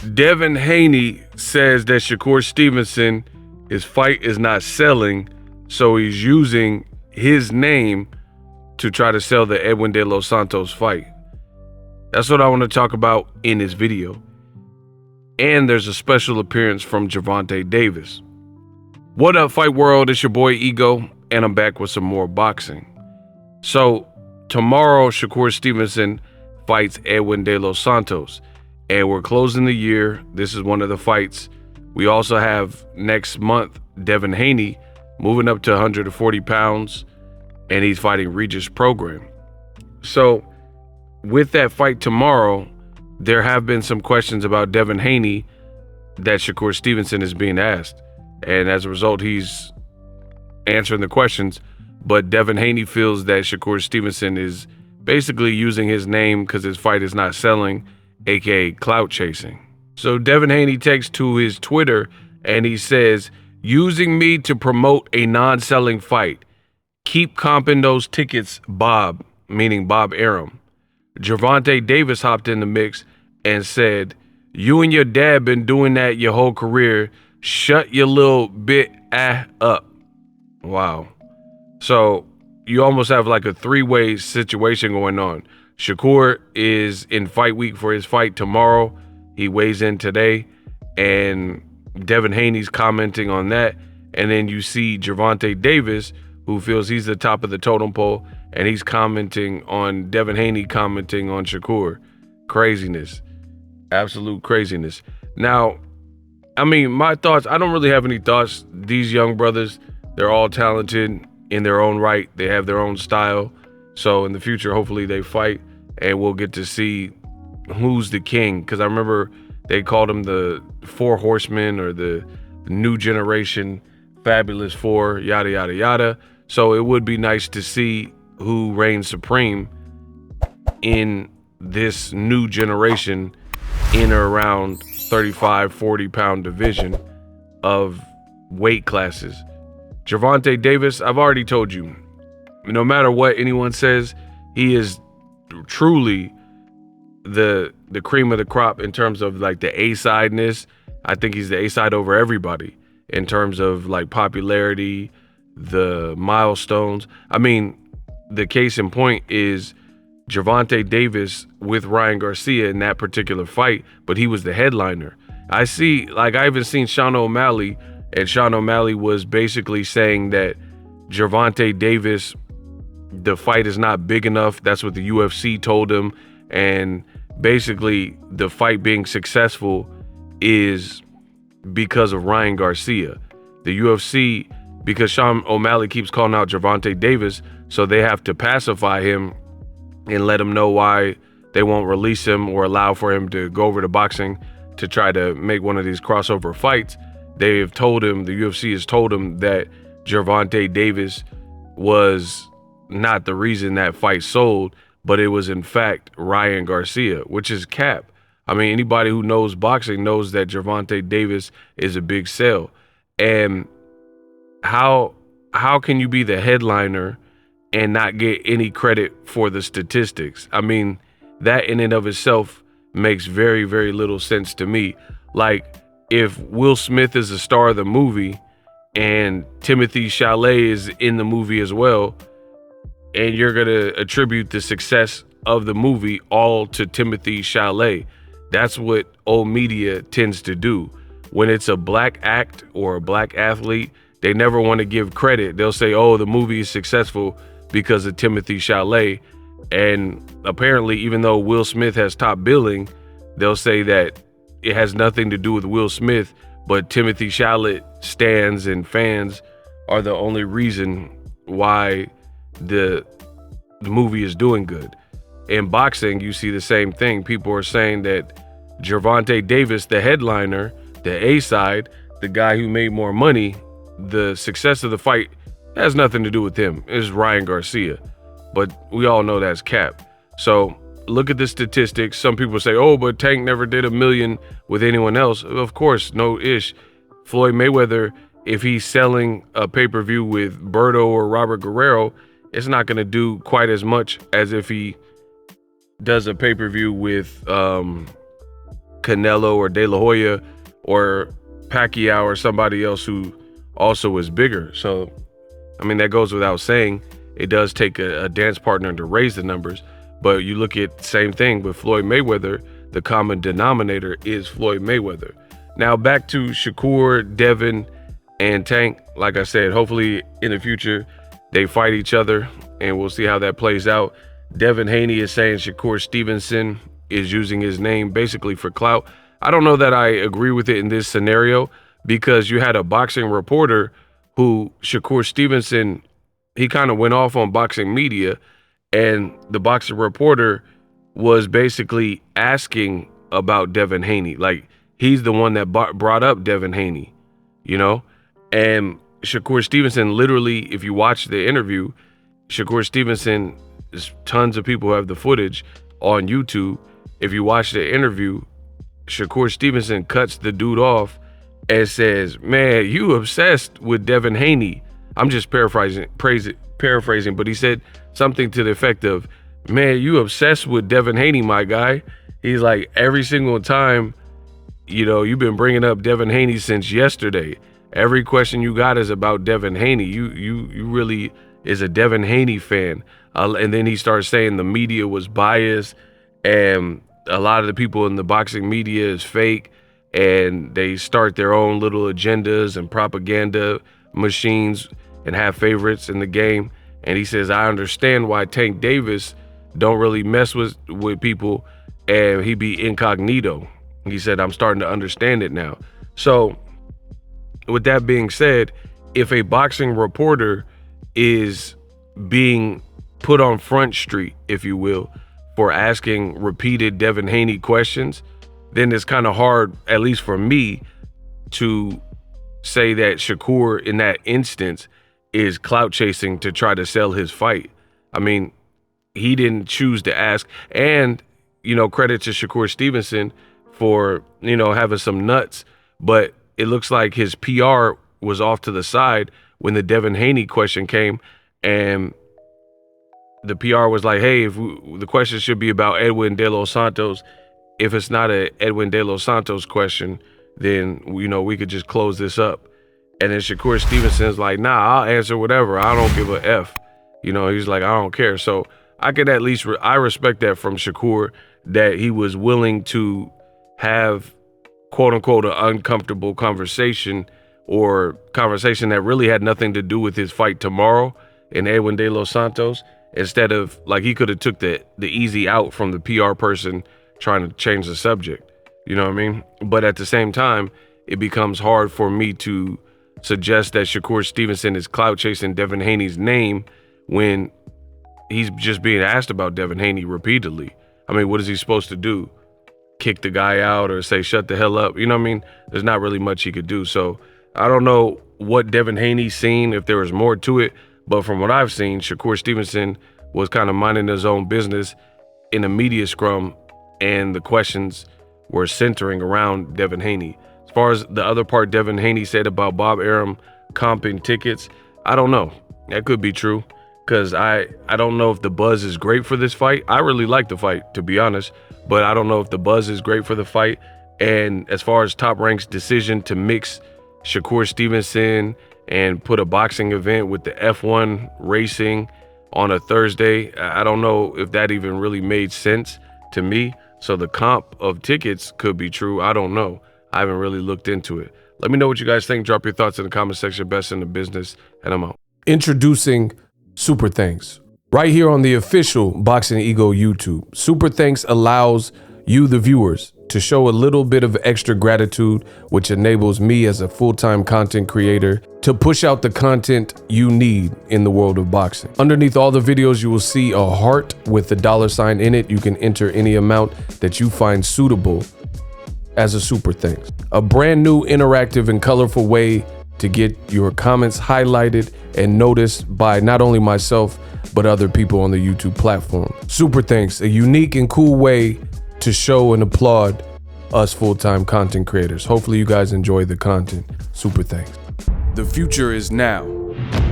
Devin Haney says that Shakur Stevenson, his fight is not selling, so he's using his name to try to sell the Edwin De Los Santos fight. That's what I want to talk about in this video. And there's a special appearance from Gervonta Davis. What up, Fight World? It's your boy Ego, and I'm back with some more boxing. So tomorrow, Shakur Stevenson fights Edwin De Los Santos, and we're closing the year. This is one of the fights. We also have next month Devin Haney moving up to 140 pounds, and he's fighting Regis Program. So with that fight tomorrow, there have been some questions about Devin Haney that Shakur Stevenson is being asked. And as a result, he's answering the questions. But Devin Haney feels that Shakur Stevenson is basically using his name because his fight is not selling, aka clout chasing. So Devin Haney takes to his Twitter and he says, "Using me to promote a non-selling fight. Keep comping those tickets, Bob," meaning Bob Arum. Gervonta Davis hopped in the mix and said, "You and your dad been doing that your whole career. Shut your little bit up." Wow. So you almost have like a three-way situation going on. Shakur is in fight week for his fight tomorrow. He weighs in today, and Devin Haney's commenting on that. And then you see Gervonta Davis, who feels he's the top of the totem pole, and he's commenting on Devin Haney, commenting on Shakur. Craziness. Absolute craziness. Now, I mean, my thoughts, I don't really have any thoughts. These young brothers, they're all talented in their own right. They have their own style. So in the future, hopefully they fight and we'll get to see who's the king. Because I remember they called him the Four Horsemen or the new generation Fabulous Four, yada, yada, yada. So it would be nice to see who reigns supreme in this new generation in or around 35, 40 pound division of weight classes. Gervonta Davis, I've already told you, no matter what anyone says, he is truly the cream of the crop in terms of like the A-sideness. I think he's the A-side over everybody in terms of like popularity, the milestones. I mean, the case in point is Gervonta Davis with Ryan Garcia in that particular fight, but he was the headliner. I even seen Sean O'Malley, and Sean O'Malley was basically saying that Gervonta Davis, the fight is not big enough. That's what the UFC told him. And basically the fight being successful is because of Ryan Garcia. The UFC, because Sean O'Malley keeps calling out Gervonta Davis, so they have to pacify him and let him know why they won't release him or allow for him to go over to boxing to try to make one of these crossover fights. They've told him, the UFC has told him that Gervonta Davis was not the reason that fight sold, but it was in fact Ryan Garcia, which is cap. I mean, anybody who knows boxing knows that Gervonta Davis is a big sell. And how can you be the headliner and not get any credit for the statistics? I mean, that in and of itself makes very, very little sense to me. Like, if Will Smith is a star of the movie and Timothée Chalamet is in the movie as well, and you're gonna attribute the success of the movie all to Timothée Chalamet, that's what old media tends to do. When it's a black act or a black athlete, they never want to give credit. They'll say, oh, the movie is successful because of Timothée Chalamet. And apparently, even though Will Smith has top billing, they'll say that it has nothing to do with Will Smith, but Timothée Chalamet stands and fans are the only reason why the movie is doing good. In boxing, you see the same thing. People are saying that Gervonta Davis, the headliner, the A-side, the guy who made more money, the success of the fight has nothing to do with him. It's Ryan Garcia. But we all know that's cap. So look at the statistics. Some people say, oh, but Tank never did $1 million with anyone else. Of course, no ish. Floyd Mayweather, if he's selling a pay-per-view with Berto or Robert Guerrero, it's not going to do quite as much as if he does a pay-per-view with Canelo or De La Hoya or Pacquiao or somebody else who also is bigger. So, I mean, that goes without saying. It does take a dance partner to raise the numbers. But you look at the same thing with Floyd Mayweather, the common denominator is Floyd Mayweather. Now back to Shakur, Devin, and Tank. Like I said, hopefully in the future they fight each other and we'll see how that plays out. Devin Haney is saying Shakur Stevenson is using his name basically for clout. I don't know that I agree with it in this scenario because you had a boxing reporter who, Shakur Stevenson, he kind of went off on boxing media, and the boxing reporter was basically asking about Devin Haney. Like, he's the one that brought up Devin Haney, you know? And Shakur Stevenson, literally, if you watch the interview, Shakur Stevenson, there's tons of people who have the footage on YouTube. If you watch the interview, Shakur Stevenson cuts the dude off and says, man, you obsessed with Devin Haney. I'm just paraphrasing, but he said something to the effect of, man, you obsessed with Devin Haney, my guy. He's like, every single time, you know, you've been bringing up Devin Haney since yesterday. Every question you got is about Devin Haney. You really is a Devin Haney fan. And then he starts saying the media was biased and a lot of the people in the boxing media is fake and they start their own little agendas and propaganda machines and have favorites in the game. And he says, I understand why Tank Davis don't really mess with people and he be incognito. He said, I'm starting to understand it now. So with that being said, if a boxing reporter is being put on Front Street, if you will, for asking repeated Devin Haney questions, then it's kind of hard, at least for me, to say that Shakur in that instance is clout chasing to try to sell his fight. I mean, he didn't choose to ask. And, you know, credit to Shakur Stevenson for, you know, having some nuts, but it looks like his PR was off to the side when the Devin Haney question came, and the PR was like, hey, the question should be about Edwin De Los Santos. If it's not a Edwin De Los Santos question, then, you know, we could just close this up. And then Shakur Stevenson's like, nah, I'll answer whatever. I don't give a F. You know, he's like, I don't care. So I could at least, I respect that from Shakur, that he was willing to have, quote unquote, an uncomfortable conversation, or conversation that really had nothing to do with his fight tomorrow in Edwin De Los Santos, instead of, like, he could have took the easy out from the PR person trying to change the subject. You know what I mean? But at the same time, it becomes hard for me to suggest that Shakur Stevenson is clout chasing Devin Haney's name when he's just being asked about Devin Haney repeatedly. I mean, what is he supposed to do? Kick the guy out or say, shut the hell up? You know what I mean? There's not really much he could do. So I don't know what Devin Haney's seen, if there was more to it. But from what I've seen, Shakur Stevenson was kind of minding his own business in a media scrum, and the questions were centering around Devin Haney. As far as the other part Devin Haney said about Bob Arum comping tickets, I don't know. That could be true, because I don't know if the buzz is great for this fight. I really like the fight, to be honest, but I don't know if the buzz is great for the fight. And as far as Top Rank's decision to mix Shakur Stevenson and put a boxing event with the F1 racing on a Thursday, I don't know if that even really made sense to me. So the comp of tickets could be true. I don't know. I haven't really looked into it. Let me know what you guys think. Drop your thoughts in the comment section. Best in the business, and I'm out. Introducing Super Thanks. Right here on the official Boxing Ego YouTube. Super Thanks allows you, the viewers, to show a little bit of extra gratitude, which enables me as a full-time content creator to push out the content you need in the world of boxing. Underneath all the videos, you will see a heart with a $sign in it. You can enter any amount that you find suitable as a super thanks. A brand new, interactive, and colorful way to get your comments highlighted and noticed by not only myself, but other people on the YouTube platform. Super thanks, a unique and cool way to show and applaud us full-time content creators. Hopefully you guys enjoy the content. Super thanks. The future is now.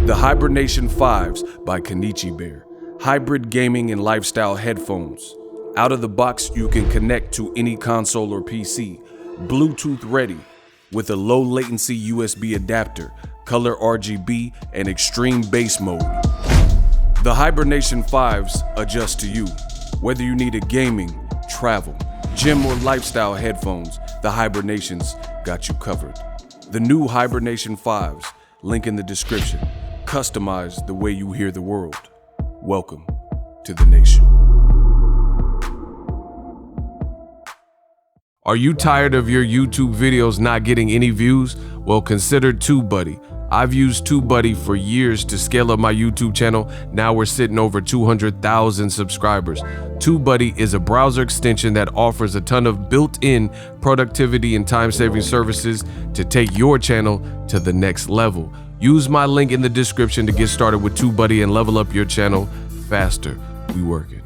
The Hibernation 5s by Kenichi Bear. Hybrid gaming and lifestyle headphones. Out of the box, you can connect to any console or PC, Bluetooth ready, with a low latency USB adapter, color RGB, and extreme bass mode. The Hibernation 5s adjust to you. Whether you need a gaming, travel, gym, or lifestyle headphones, the Hibernations got you covered. The new Hibernation 5s, link in the description, customize the way you hear the world. Welcome to the nation. Are you tired of your YouTube videos not getting any views? Well, consider TubeBuddy. I've used TubeBuddy for years to scale up my YouTube channel. Now we're sitting over 200,000 subscribers. TubeBuddy is a browser extension that offers a ton of built-in productivity and time-saving services to take your channel to the next level. Use my link in the description to get started with TubeBuddy and level up your channel faster. We working.